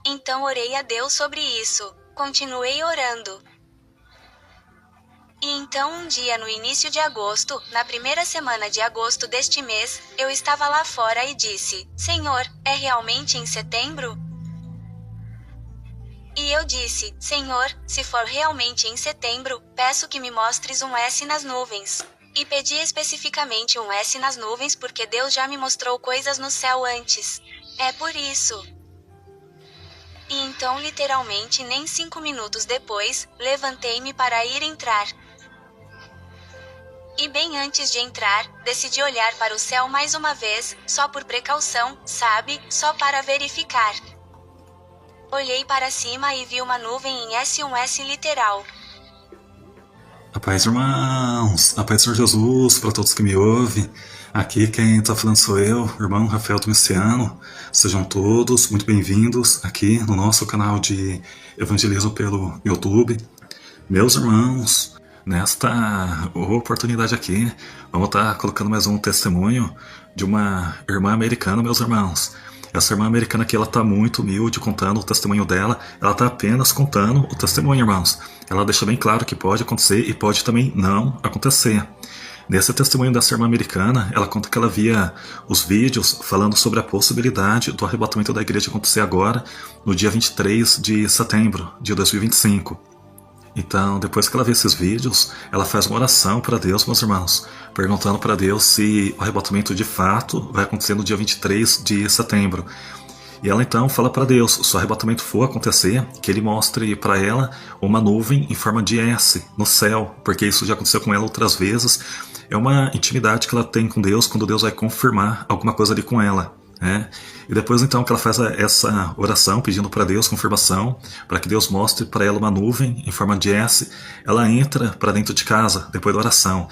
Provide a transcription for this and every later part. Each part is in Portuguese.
Então orei a Deus sobre isso. Continuei orando. E então um dia no início de agosto, na primeira semana de agosto deste mês, eu estava lá fora e disse: Senhor, é realmente em setembro? E eu disse: Senhor, se for realmente em setembro, peço que me mostres um S nas nuvens. E pedi especificamente um S nas nuvens porque Deus já me mostrou coisas no céu antes. É por isso. E então literalmente nem 5 minutos depois, levantei-me para ir entrar. E bem antes de entrar, decidi olhar para o céu mais uma vez, só por precaução, sabe, só para verificar. Olhei para cima e vi uma nuvem em S, um S literal. A paz, irmãos! A paz do Senhor Jesus para todos que me ouvem. Aqui quem está falando sou eu, irmão Rafael Domiciano. Sejam todos muito bem-vindos aqui no nosso canal de evangelismo pelo YouTube. Meus irmãos, nesta oportunidade aqui, vamos estar colocando mais um testemunho de uma irmã americana, meus irmãos. Essa irmã americana aqui, ela está muito humilde contando o testemunho dela. Ela está apenas contando o testemunho, irmãos. Ela deixa bem claro que pode acontecer e pode também não acontecer. Nesse testemunho dessa irmã americana, ela conta que ela via os vídeos falando sobre a possibilidade do arrebatamento da igreja acontecer agora, no dia 23 de setembro de 2025. Então, depois que ela vê esses vídeos, ela faz uma oração para Deus, meus irmãos, perguntando para Deus se o arrebatamento de fato vai acontecer no dia 23 de setembro. E ela então fala para Deus, se o arrebatamento for acontecer, que ele mostre para ela uma nuvem em forma de S no céu, porque isso já aconteceu com ela outras vezes. É uma intimidade que ela tem com Deus quando Deus vai confirmar alguma coisa ali com ela. E depois então que ela faz essa oração pedindo para Deus confirmação, para que Deus mostre para ela uma nuvem em forma de S, ela entra para dentro de casa depois da oração.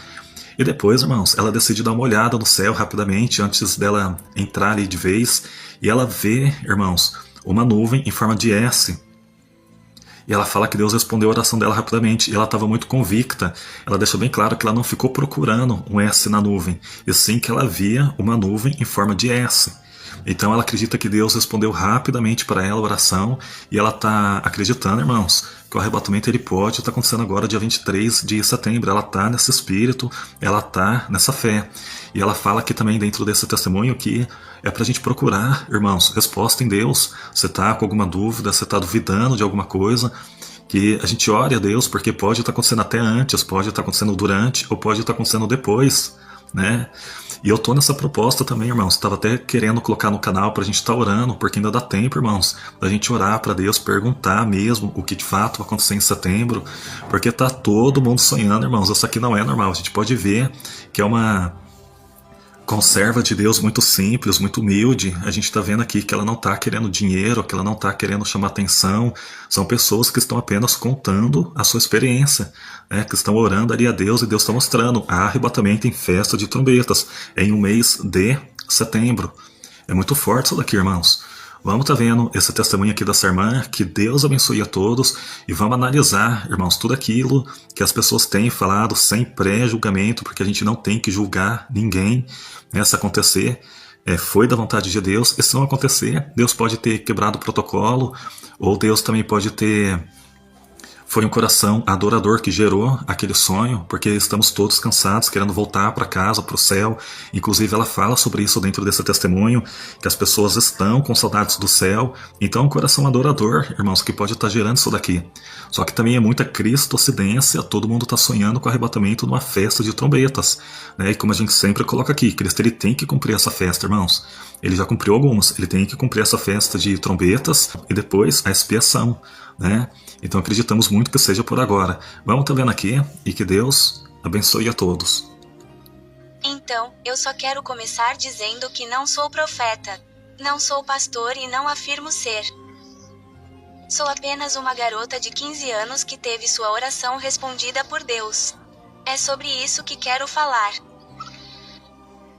E depois, irmãos, ela decide dar uma olhada no céu rapidamente antes dela entrar ali de vez, e ela vê, irmãos, uma nuvem em forma de S. E ela fala que Deus respondeu a oração dela rapidamente, e ela estava muito convicta. Ela deixa bem claro que ela não ficou procurando um S na nuvem, e sim que ela via uma nuvem em forma de S. Então ela acredita que Deus respondeu rapidamente para ela a oração, e ela está acreditando, irmãos, que o arrebatamento ele pode estar acontecendo agora, dia 23 de setembro. Ela está nesse espírito, ela está nessa fé. E ela fala aqui também dentro desse testemunho que é para a gente procurar, irmãos, resposta em Deus. Você está com alguma dúvida, você está duvidando de alguma coisa, que a gente ore a Deus, porque pode estar acontecendo até antes, pode estar acontecendo durante, ou pode estar acontecendo depois, né? E eu tô nessa proposta também, irmãos. Estava até querendo colocar no canal pra gente estar orando, porque ainda dá tempo, irmãos, da gente orar para Deus, perguntar mesmo o que de fato vai acontecer em setembro, porque tá todo mundo sonhando, irmãos. Isso aqui não é normal. A gente pode ver que é uma conserva de Deus muito simples, muito humilde. A gente está vendo aqui que ela não está querendo dinheiro, que ela não está querendo chamar atenção. São pessoas que estão apenas contando a sua experiência, que estão orando ali a Deus, e Deus está mostrando arrebatamento em festa de trombetas, em um mês de setembro. É muito forte isso daqui, irmãos. Vamos estar vendo esse testemunho aqui dessa irmã, que Deus abençoe a todos, e vamos analisar, irmãos, tudo aquilo que as pessoas têm falado sem pré-julgamento, porque a gente não tem que julgar ninguém, se acontecer, foi da vontade de Deus, e se não acontecer, Deus pode ter quebrado o protocolo, ou Deus também pode ter... Foi um coração adorador que gerou aquele sonho, porque estamos todos cansados, querendo voltar para casa, para o céu. Inclusive ela fala sobre isso dentro desse testemunho, que as pessoas estão com saudades do céu. Então é um coração adorador, irmãos, que pode estar gerando isso daqui. Só que também é muita cristocidência, todo mundo está sonhando com o arrebatamento numa festa de trombetas. E como a gente sempre coloca aqui, Cristo ele tem que cumprir essa festa, irmãos. Ele já cumpriu algumas, ele tem que cumprir essa festa de trombetas e depois a expiação, Então acreditamos muito que seja por agora. Vamos estar vendo aqui, e que Deus abençoe a todos. Então, eu só quero começar dizendo que não sou profeta, não sou pastor e não afirmo ser. Sou apenas uma garota de 15 anos que teve sua oração respondida por Deus. É sobre isso que quero falar.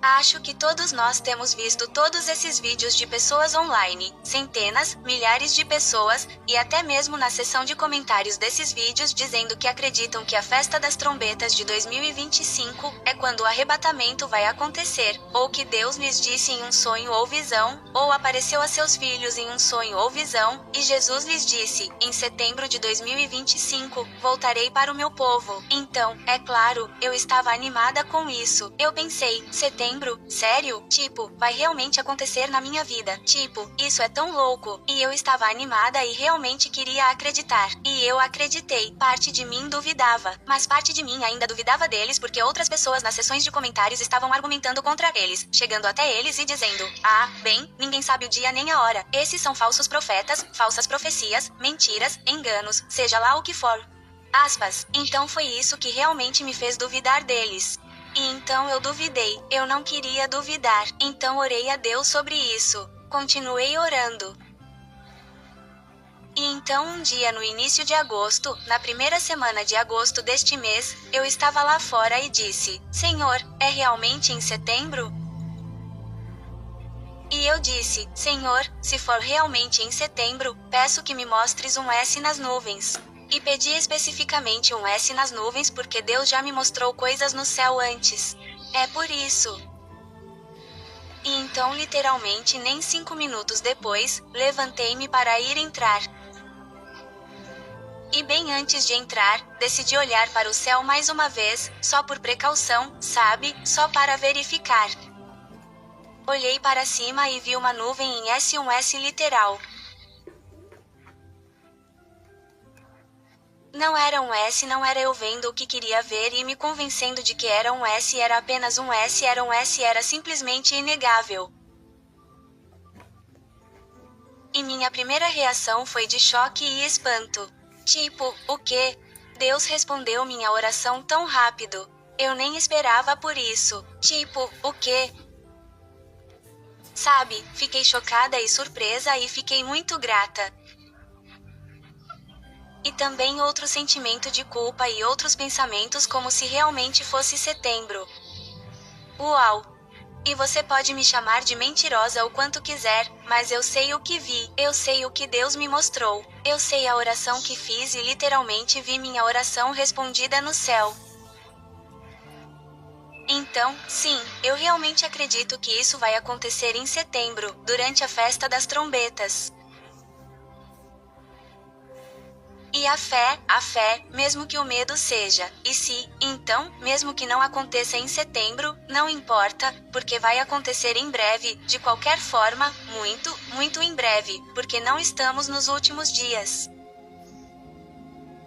Acho que todos nós temos visto todos esses vídeos de pessoas online, centenas, milhares de pessoas, e até mesmo na seção de comentários desses vídeos dizendo que acreditam que a festa das trombetas de 2025 é quando o arrebatamento vai acontecer, ou que Deus lhes disse em um sonho ou visão, ou apareceu a seus filhos em um sonho ou visão, e Jesus lhes disse, em setembro de 2025, voltarei para o meu povo. Então, é claro, eu estava animada com isso. Eu pensei, setembro? Sério? Tipo, vai realmente acontecer na minha vida. Tipo, isso é tão louco. E eu estava animada e realmente queria acreditar. E eu acreditei. Parte de mim duvidava. Mas parte de mim ainda duvidava deles porque outras pessoas nas sessões de comentários estavam argumentando contra eles, chegando até eles e dizendo: ah, bem, ninguém sabe o dia nem a hora. Esses são falsos profetas, falsas profecias, mentiras, enganos, seja lá o que for. Aspas. Então foi isso que realmente me fez duvidar deles. E então eu duvidei, eu não queria duvidar, então orei a Deus sobre isso. Continuei orando. E então um dia no início de agosto, na primeira semana de agosto deste mês, eu estava lá fora e disse: Senhor, é realmente em setembro? E eu disse: Senhor, se for realmente em setembro, peço que me mostres um S nas nuvens. E pedi especificamente um S nas nuvens porque Deus já me mostrou coisas no céu antes. É por isso. E então literalmente nem 5 minutos depois, levantei-me para ir entrar. E bem antes de entrar, decidi olhar para o céu mais uma vez, só por precaução, sabe, só para verificar. Olhei para cima e vi uma nuvem em S, um S literal. Não era um S, não era eu vendo o que queria ver e me convencendo de que era um S, era apenas um S, era um S, era simplesmente inegável. E minha primeira reação foi de choque e espanto. Tipo, o quê? Deus respondeu minha oração tão rápido. Eu nem esperava por isso. Tipo, o quê? Sabe, fiquei chocada e surpresa e fiquei muito grata. E também outro sentimento de culpa e outros pensamentos como se realmente fosse setembro. Uau! E você pode me chamar de mentirosa o quanto quiser, mas eu sei o que vi, eu sei o que Deus me mostrou, eu sei a oração que fiz e literalmente vi minha oração respondida no céu. Então, sim, eu realmente acredito que isso vai acontecer em setembro, durante a festa das trombetas. E a fé, mesmo que o medo seja, e se, então, mesmo que não aconteça em setembro, não importa, porque vai acontecer em breve, de qualquer forma, muito, muito em breve, porque não estamos nos últimos dias.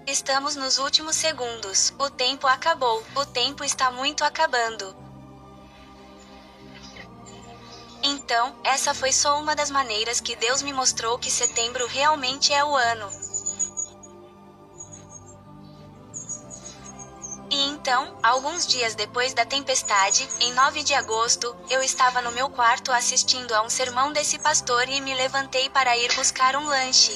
Estamos nos últimos segundos, o tempo acabou, o tempo está muito acabando. Então, essa foi só uma das maneiras que Deus me mostrou que setembro realmente é o ano. E então, alguns dias depois da tempestade, em 9 de agosto, eu estava no meu quarto assistindo a um sermão desse pastor e me levantei para ir buscar um lanche.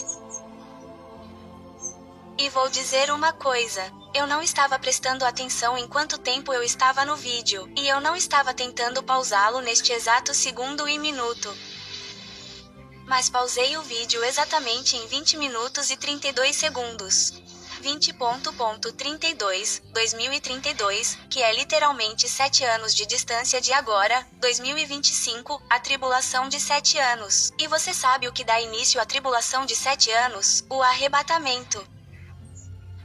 E vou dizer uma coisa, eu não estava prestando atenção em quanto tempo eu estava no vídeo, e eu não estava tentando pausá-lo neste exato segundo e minuto. Mas pausei o vídeo exatamente em 20 minutos e 32 segundos. 20.32, 2032, que é literalmente 7 anos de distância de agora, 2025, a tribulação de 7 anos. E você sabe o que dá início à tribulação de 7 anos? O arrebatamento.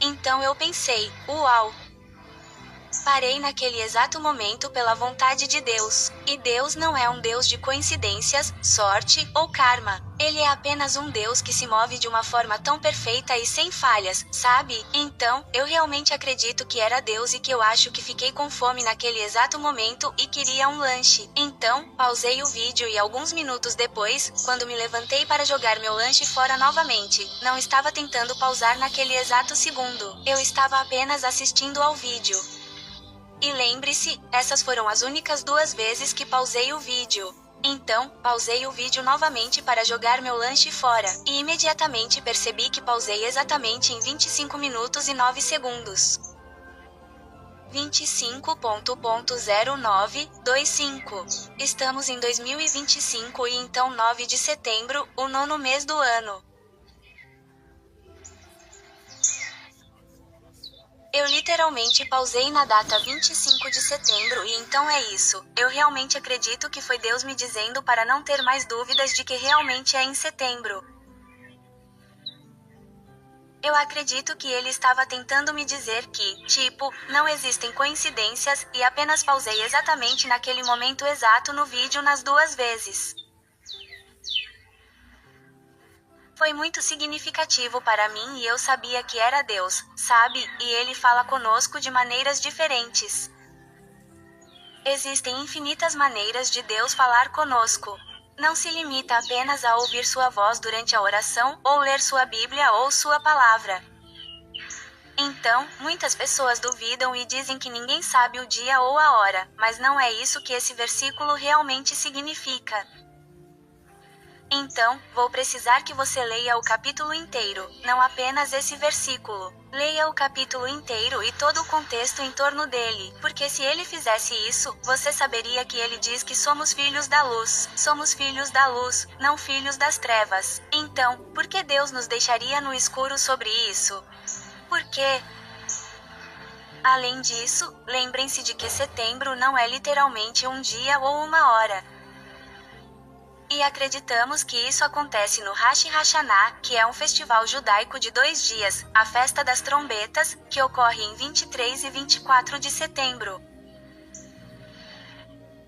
Então eu pensei, uau! Parei naquele exato momento pela vontade de Deus. E Deus não é um Deus de coincidências, sorte ou karma. Ele é apenas um Deus que se move de uma forma tão perfeita e sem falhas, sabe? Então, eu realmente acredito que era Deus e que eu acho que fiquei com fome naquele exato momento e queria um lanche. Então, pausei o vídeo e alguns minutos depois, quando me levantei para jogar meu lanche fora novamente, não estava tentando pausar naquele exato segundo. Eu estava apenas assistindo ao vídeo. E lembre-se, essas foram as únicas 2 vezes que pausei o vídeo. Então, pausei o vídeo novamente para jogar meu lanche fora, e imediatamente percebi que pausei exatamente em 25 minutos e 9 segundos. 25.0925. Estamos em 2025 e então 9 de setembro, o 9º mês do ano. Eu literalmente pausei na data 25 de setembro e então é isso. Eu realmente acredito que foi Deus me dizendo para não ter mais dúvidas de que realmente é em setembro. Eu acredito que ele estava tentando me dizer que, tipo, não existem coincidências, e apenas pausei exatamente naquele momento exato no vídeo nas 2 vezes. Foi muito significativo para mim e eu sabia que era Deus, sabe? E ele fala conosco de maneiras diferentes. Existem infinitas maneiras de Deus falar conosco. Não se limita apenas a ouvir sua voz durante a oração, ou ler sua Bíblia ou sua palavra. Então, muitas pessoas duvidam e dizem que ninguém sabe o dia ou a hora, mas não é isso que esse versículo realmente significa. Então, vou precisar que você leia o capítulo inteiro, não apenas esse versículo. Leia o capítulo inteiro e todo o contexto em torno dele, porque se ele fizesse isso, você saberia que ele diz que somos filhos da luz, não filhos das trevas. Então, por que Deus nos deixaria no escuro sobre isso? Por quê? Além disso, lembrem-se de que setembro não é literalmente um dia ou uma hora. E acreditamos que isso acontece no Rosh Hashanah, que é um festival judaico de 2 dias, a Festa das Trombetas, que ocorre em 23 e 24 de setembro.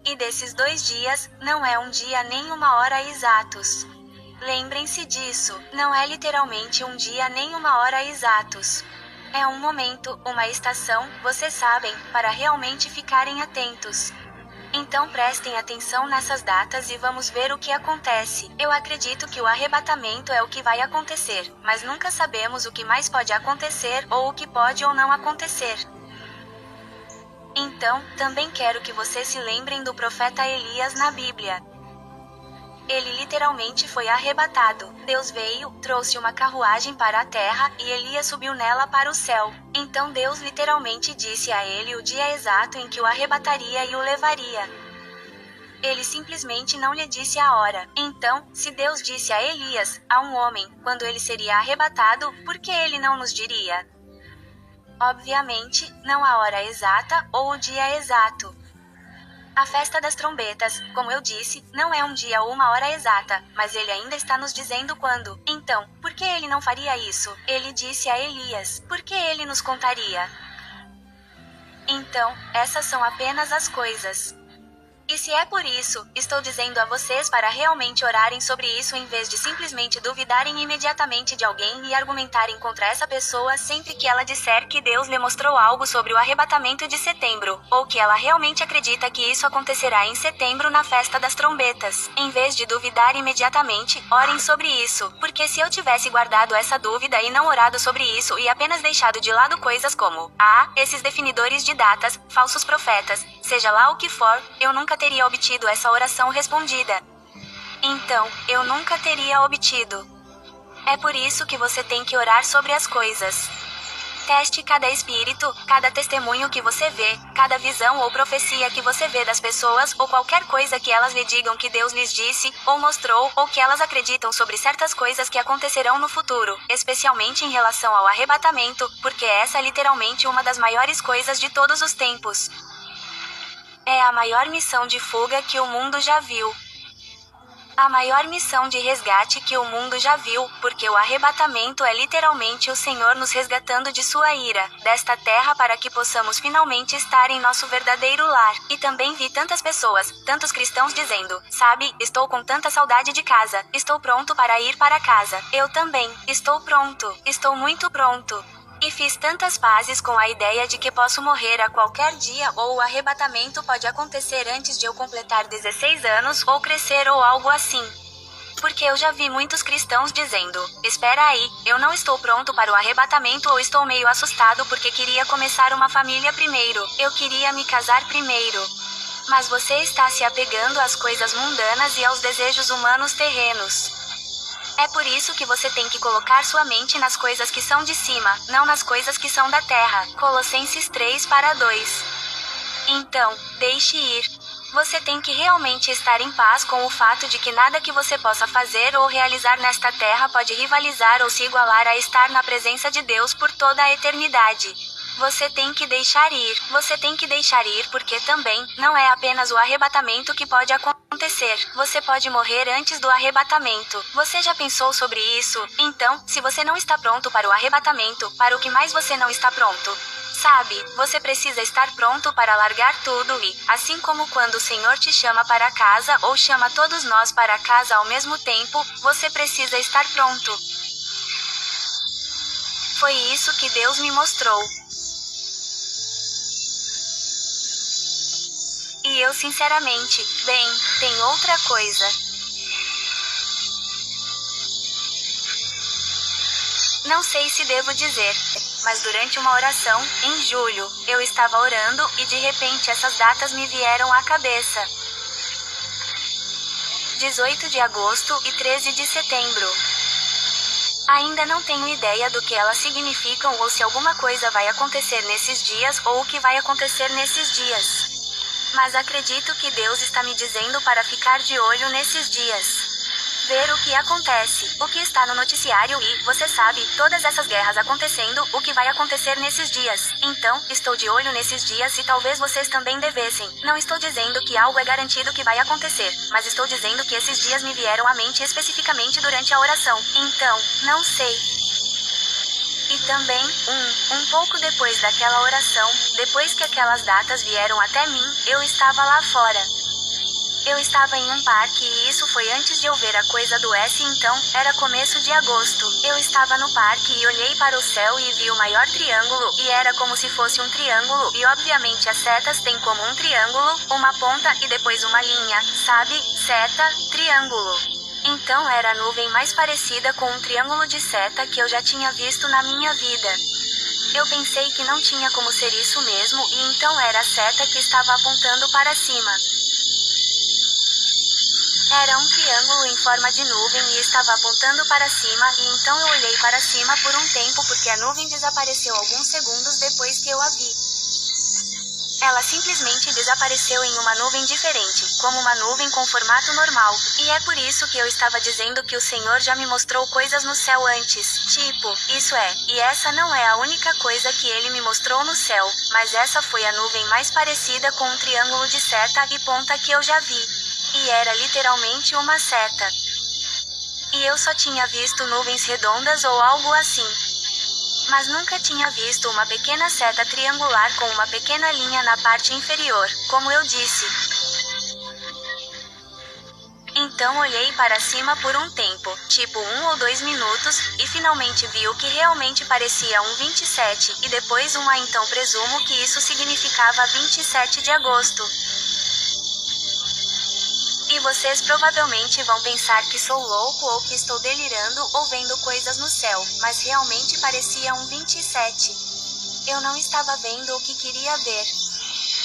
E desses 2 dias, não é um dia nem uma hora exatos. Lembrem-se disso, não é literalmente um dia nem uma hora exatos. É um momento, uma estação, vocês sabem, para realmente ficarem atentos. Então prestem atenção nessas datas e vamos ver o que acontece. Eu acredito que o arrebatamento é o que vai acontecer, mas nunca sabemos o que mais pode acontecer ou o que pode ou não acontecer. Então, também quero que vocês se lembrem do profeta Elias na Bíblia. Ele literalmente foi arrebatado. Deus veio, trouxe uma carruagem para a terra, e Elias subiu nela para o céu. Então Deus literalmente disse a ele o dia exato em que o arrebataria e o levaria. Ele simplesmente não lhe disse a hora. Então, se Deus disse a Elias, a um homem, quando ele seria arrebatado, por que ele não nos diria? Obviamente, não a hora exata, ou o dia exato. A Festa das Trombetas, como eu disse, não é um dia ou uma hora exata, mas ele ainda está nos dizendo quando. Então, por que ele não faria isso? Ele disse a Elias, por que ele nos contaria? Então, essas são apenas as coisas. E se é por isso, estou dizendo a vocês para realmente orarem sobre isso em vez de simplesmente duvidarem imediatamente de alguém e argumentarem contra essa pessoa sempre que ela disser que Deus lhe mostrou algo sobre o arrebatamento de setembro, ou que ela realmente acredita que isso acontecerá em setembro na Festa das Trombetas. Em vez de duvidar imediatamente, orem sobre isso, porque se eu tivesse guardado essa dúvida e não orado sobre isso e apenas deixado de lado coisas como, esses definidores de datas, falsos profetas, seja lá o que for, eu nunca teria obtido essa oração respondida. Então, eu nunca teria obtido. É por isso que você tem que orar sobre as coisas. Teste cada espírito, cada testemunho que você vê, cada visão ou profecia que você vê das pessoas, ou qualquer coisa que elas lhe digam que Deus lhes disse, ou mostrou, ou que elas acreditam sobre certas coisas que acontecerão no futuro, especialmente em relação ao arrebatamento, porque essa é literalmente uma das maiores coisas de todos os tempos. É a maior missão de fuga que o mundo já viu. A maior missão de resgate que o mundo já viu, porque o arrebatamento é literalmente o Senhor nos resgatando de sua ira, desta terra para que possamos finalmente estar em nosso verdadeiro lar. E também vi tantas pessoas, tantos cristãos dizendo, sabe, estou com tanta saudade de casa, estou pronto para ir para casa. Eu também, estou pronto, estou muito pronto. E fiz tantas pazes com a ideia de que posso morrer a qualquer dia ou o arrebatamento pode acontecer antes de eu completar 16 anos ou crescer ou algo assim. Porque eu já vi muitos cristãos dizendo, espera aí, eu não estou pronto para o arrebatamento ou estou meio assustado porque queria começar uma família primeiro, eu queria me casar primeiro. Mas você está se apegando às coisas mundanas e aos desejos humanos terrenos. É por isso que você tem que colocar sua mente nas coisas que são de cima, não nas coisas que são da terra. Colossenses 3:2. Então, deixe ir. Você tem que realmente estar em paz com o fato de que nada que você possa fazer ou realizar nesta terra pode rivalizar ou se igualar a estar na presença de Deus por toda a eternidade. Você tem que deixar ir. Você tem que deixar ir porque também, não é apenas o arrebatamento que pode acontecer. Você pode morrer antes do arrebatamento. Você já pensou sobre isso? Então, se você não está pronto para o arrebatamento, para o que mais você não está pronto? Sabe, você precisa estar pronto para largar tudo e, assim como quando o Senhor te chama para casa ou chama todos nós para casa ao mesmo tempo, você precisa estar pronto. Foi isso que Deus me mostrou. E eu sinceramente, bem, tem outra coisa. Não sei se devo dizer, mas durante uma oração, em julho, eu estava orando e de repente essas datas me vieram à cabeça. 18 de agosto e 13 de setembro. Ainda não tenho ideia do que elas significam ou se alguma coisa vai acontecer nesses dias ou o que vai acontecer nesses dias. Mas acredito que Deus está me dizendo para ficar de olho nesses dias. Ver o que acontece, o que está no noticiário e, você sabe, todas essas guerras acontecendo, o que vai acontecer nesses dias. Então, estou de olho nesses dias e talvez vocês também devessem. Não estou dizendo que algo é garantido que vai acontecer, mas estou dizendo que esses dias me vieram à mente especificamente durante a oração. Então, não sei. E também, um pouco depois daquela oração, depois que aquelas datas vieram até mim, eu estava lá fora. Eu estava em um parque e isso foi antes de eu ver a coisa do S, então, era começo de agosto. Eu estava no parque e olhei para o céu e vi o maior triângulo, e era como se fosse um triângulo, e obviamente as setas têm como um triângulo, uma ponta e depois uma linha, sabe? Seta, triângulo. Então era a nuvem mais parecida com um triângulo de seta que eu já tinha visto na minha vida. Eu pensei que não tinha como ser isso mesmo e então era a seta que estava apontando para cima. Era um triângulo em forma de nuvem e estava apontando para cima e então eu olhei para cima por um tempo porque a nuvem desapareceu alguns segundos depois que eu a vi. Ela simplesmente desapareceu em uma nuvem diferente, como uma nuvem com formato normal, e é por isso que eu estava dizendo que o Senhor já me mostrou coisas no céu antes, tipo, isso é, e essa não é a única coisa que ele me mostrou no céu, mas essa foi a nuvem mais parecida com um triângulo de seta e ponta que eu já vi. E era literalmente uma seta. E eu só tinha visto nuvens redondas ou algo assim. Mas nunca tinha visto uma pequena seta triangular com uma pequena linha na parte inferior, como eu disse. Então olhei para cima por um tempo, tipo 1 ou 2 minutos, e finalmente vi o que realmente parecia um 27, e depois então presumo que isso significava 27 de agosto. E vocês provavelmente vão pensar que sou louco ou que estou delirando ou vendo coisas no céu, mas realmente parecia um 27. Eu não estava vendo o que queria ver.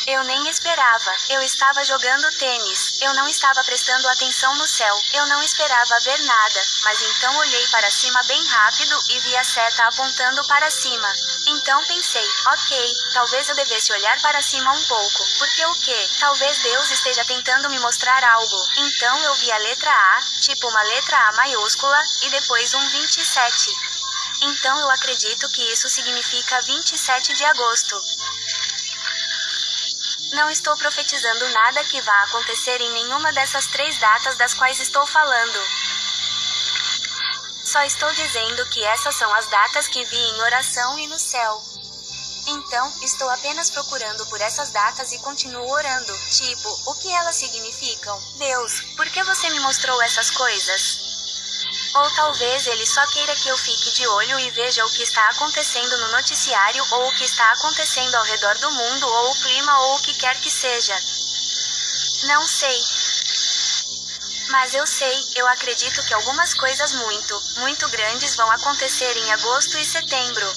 Eu nem esperava, eu estava jogando tênis, eu não estava prestando atenção no céu, eu não esperava ver nada, mas então olhei para cima bem rápido e vi a seta apontando para cima. Então pensei, ok, talvez eu devesse olhar para cima um pouco, porque o quê? Talvez Deus esteja tentando me mostrar algo. Então eu vi a letra A, tipo uma letra A maiúscula, e depois um 27. Então eu acredito que isso significa 27 de agosto. Não estou profetizando nada que vá acontecer em nenhuma dessas 3 datas das quais estou falando. Só estou dizendo que essas são as datas que vi em oração e no céu. Então, estou apenas procurando por essas datas e continuo orando, tipo, o que elas significam? Deus, por que você me mostrou essas coisas? Ou talvez ele só queira que eu fique de olho e veja o que está acontecendo no noticiário ou o que está acontecendo ao redor do mundo ou o clima ou o que quer que seja. Não sei. Mas eu acredito que algumas coisas muito, muito grandes vão acontecer em agosto e setembro.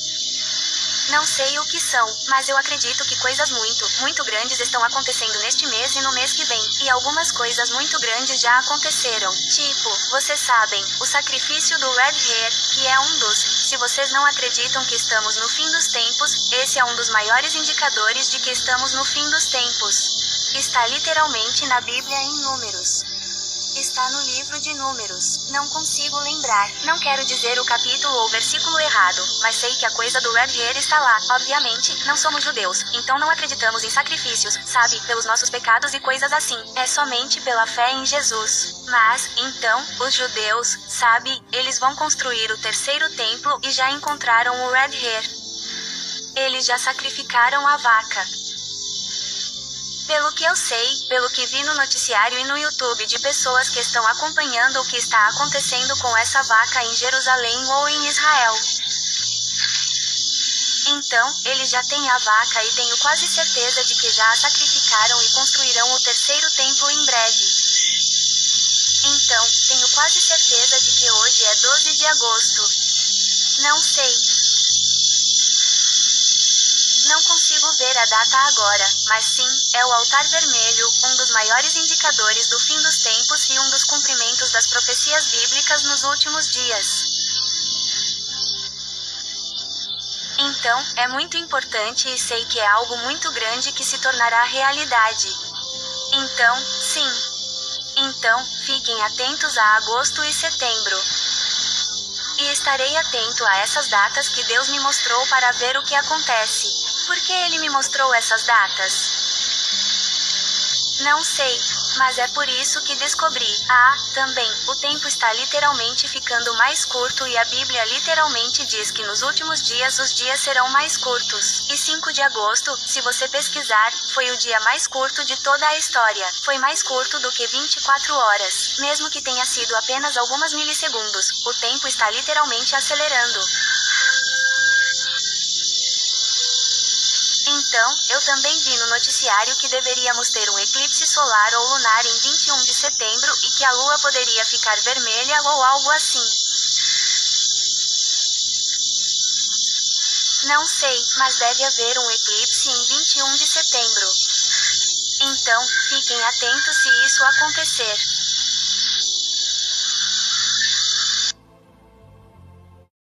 Não sei o que são, mas eu acredito que coisas muito grandes estão acontecendo neste mês e no mês que vem. E algumas coisas muito grandes já aconteceram. Tipo, vocês sabem, o sacrifício do Red Hair, que é um dos. Se vocês não acreditam que estamos no fim dos tempos, esse é um dos maiores indicadores de que estamos no fim dos tempos. Está literalmente na Bíblia em Números. Está no livro de Números. Não consigo lembrar. Não quero dizer o capítulo ou versículo errado, mas sei que a coisa do Red Hair está lá. Obviamente, não somos judeus, então não acreditamos em sacrifícios, sabe, pelos nossos pecados e coisas assim. É somente pela fé em Jesus. Mas, então, os judeus, sabe, eles vão construir o terceiro templo e já encontraram o Red Hair. Eles já sacrificaram a vaca. Pelo que eu sei, pelo que vi no noticiário e no YouTube de pessoas que estão acompanhando o que está acontecendo com essa vaca em Jerusalém ou em Israel. Então, eles já têm a vaca e tenho quase certeza de que já a sacrificaram e construirão o terceiro templo em breve. Então, tenho quase certeza de que hoje é 12 de agosto. Não sei. Não consigo ver a data agora, mas sim, é o altar vermelho, um dos maiores indicadores do fim dos tempos e um dos cumprimentos das profecias bíblicas nos últimos dias. Então, é muito importante e sei que é algo muito grande que se tornará realidade. Então, sim. Então, fiquem atentos a agosto e setembro. E estarei atento a essas datas que Deus me mostrou para ver o que acontece. Por que ele me mostrou essas datas? Não sei, mas é por isso que descobri. Também, o tempo está literalmente ficando mais curto e a Bíblia literalmente diz que nos últimos dias os dias serão mais curtos. E 5 de agosto, se você pesquisar, foi o dia mais curto de toda a história. Foi mais curto do que 24 horas. Mesmo que tenha sido apenas algumas milissegundos, o tempo está literalmente acelerando. Então, eu também vi no noticiário que deveríamos ter um eclipse solar ou lunar em 21 de setembro e que a lua poderia ficar vermelha ou algo assim. Não sei, mas deve haver um eclipse em 21 de setembro. Então, fiquem atentos se isso acontecer.